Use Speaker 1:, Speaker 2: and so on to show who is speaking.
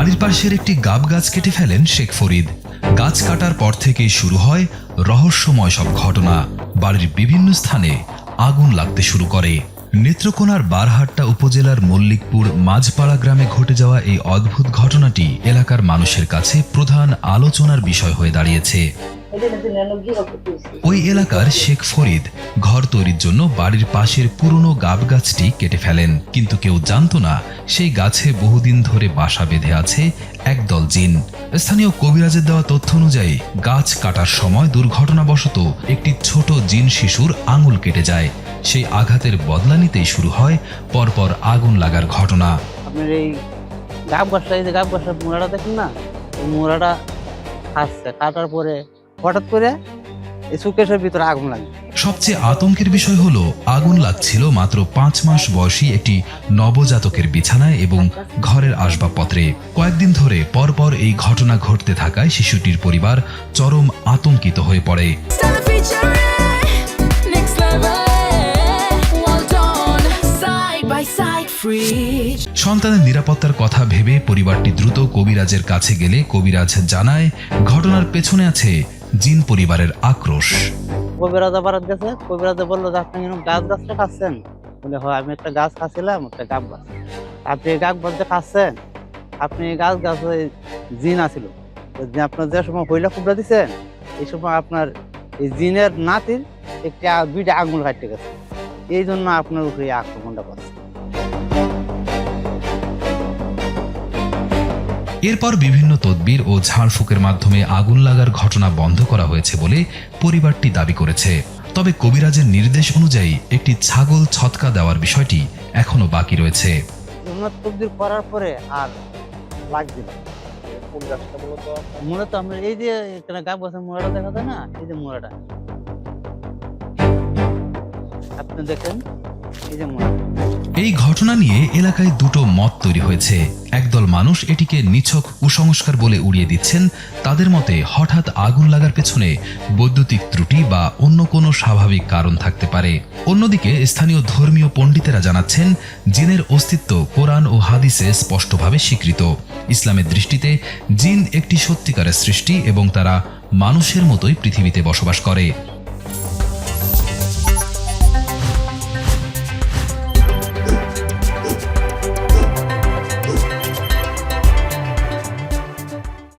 Speaker 1: বাড়ির পাশের একটি গাব গাছ কেটে ফেলেন শেখ ফরিদ। গাছ কাটার পর থেকেই শুরু হয় রহস্যময় সব ঘটনা। বাড়ির বিভিন্ন স্থানে আগুন লাগতে শুরু করে। নেত্রকোনার বারহাট্টা উপজেলার মল্লিকপুর মাঝপাড়া গ্রামে ঘটে যাওয়া এই অদ্ভুত ঘটনাটি এলাকার মানুষের কাছে প্রধান আলোচনার বিষয় হয়ে দাঁড়িয়েছে। ওই এলাকার শেখ ফরিদ ঘর তৈরির জন্য বাড়ির পাশের পুরনো গাব গাছটি কেটে ফেলেন, কিন্তু কেউ জানত না সেই গাছে বহুদিন ধরে বাসা বেঁধে আছে একদল জিন। স্থানীয় কবিরাজের দেওয়া তথ্য অনুযায়ী গাছ কাটার সময় দুর্ঘটনাবশত একটি ছোট জিন শিশুর আঙুল কেটে যায়। সেই আঘাতের বদলা নিতেই শুরু হয় পরপর আগুন লাগার ঘটনা।
Speaker 2: আপনার এই গাব গাছটা, এই যে গাব গাছটার মোড়াটা দেখেন না, এই মোড়াটা খাচ্ছে, কাটার পরে হঠাৎ করে এই সুকেশের ভিতরে আগুন লাগে।
Speaker 1: সবচেয়ে আতঙ্কের বিষয় হলো আগুন লাগছিল মাত্র 5 মাস বয়সী একটি নবজাতকের বিছানায় এবং ঘরের আসবাবপত্রে। কয়েকদিন ধরে পরপর এই ঘটনা ঘটতে থাকায় শিশুটির পরিবার চরম আতঙ্কিত হয়ে পড়ে। সন্তানের নিরাপত্তার কথা ভেবে পরিবারটি দ্রুত কবিরাজের কাছে গেলে কবিরাজ জানায় ঘটনার পেছনে আছে জিন পরিবারের আক্রোশ।
Speaker 2: কবিরাজ আবার গেছে, কবিরাজে বললো যে আপনি গাছটা খাচ্ছেন? বলে হয়, আমি একটা গাছ খাচ্ছিলাম, একটা গাব গাছ। আপনি এই গাব গাছ খাচ্ছেন, আপনি গাছ জিন আছিল, আপনার যে সময় হইলা কুবরা দিচ্ছেন, এই সময় আপনার এই জিনের নাতির দুইটা আঙুল কাটতে গেছে, এই জন্য আপনার উপরে আক্রমণটা করছে।
Speaker 1: এরপর বিভিন্ন তদবির ও ঝাড়ফুঁকের মাধ্যমে আগুন লাগার ঘটনা বন্ধ করা হয়েছে বলে পরিবারটি দাবি করেছে। তবে কবিরাজের নির্দেশ অনুযায়ী একটি ছাগল ছটকা দেওয়ার বিষয়টি এখনো বাকি রয়েছে।
Speaker 2: তদবির করার পরে আর লাগবে না। মূলত আমরা এই যে গাব গাছের মোড়াটা দেখা যায় না, এই যে মোড়াটা আপনি দেখেন, এই যে মোড়া।
Speaker 1: এই ঘটনা নিয়ে এলাকায় দুটো মত তৈরি হয়েছে। একদল মানুষ এটিকে নিছক কুসংস্কার বলে উড়িয়ে দিচ্ছেন। তাদের মতে হঠাৎ আগুন লাগার পেছনে বৈদ্যুতিক ত্রুটি বা অন্য কোনো স্বাভাবিক কারণ থাকতে পারে। অন্যদিকে স্থানীয় ধর্মীয় পণ্ডিতেরা জানাচ্ছেন জিনের অস্তিত্ব কোরআন ও হাদিসে স্পষ্টভাবে স্বীকৃত। ইসলামের দৃষ্টিতে জিন একটি সত্যিকারের সৃষ্টি এবং তারা মানুষের মতোই পৃথিবীতে বসবাস করে।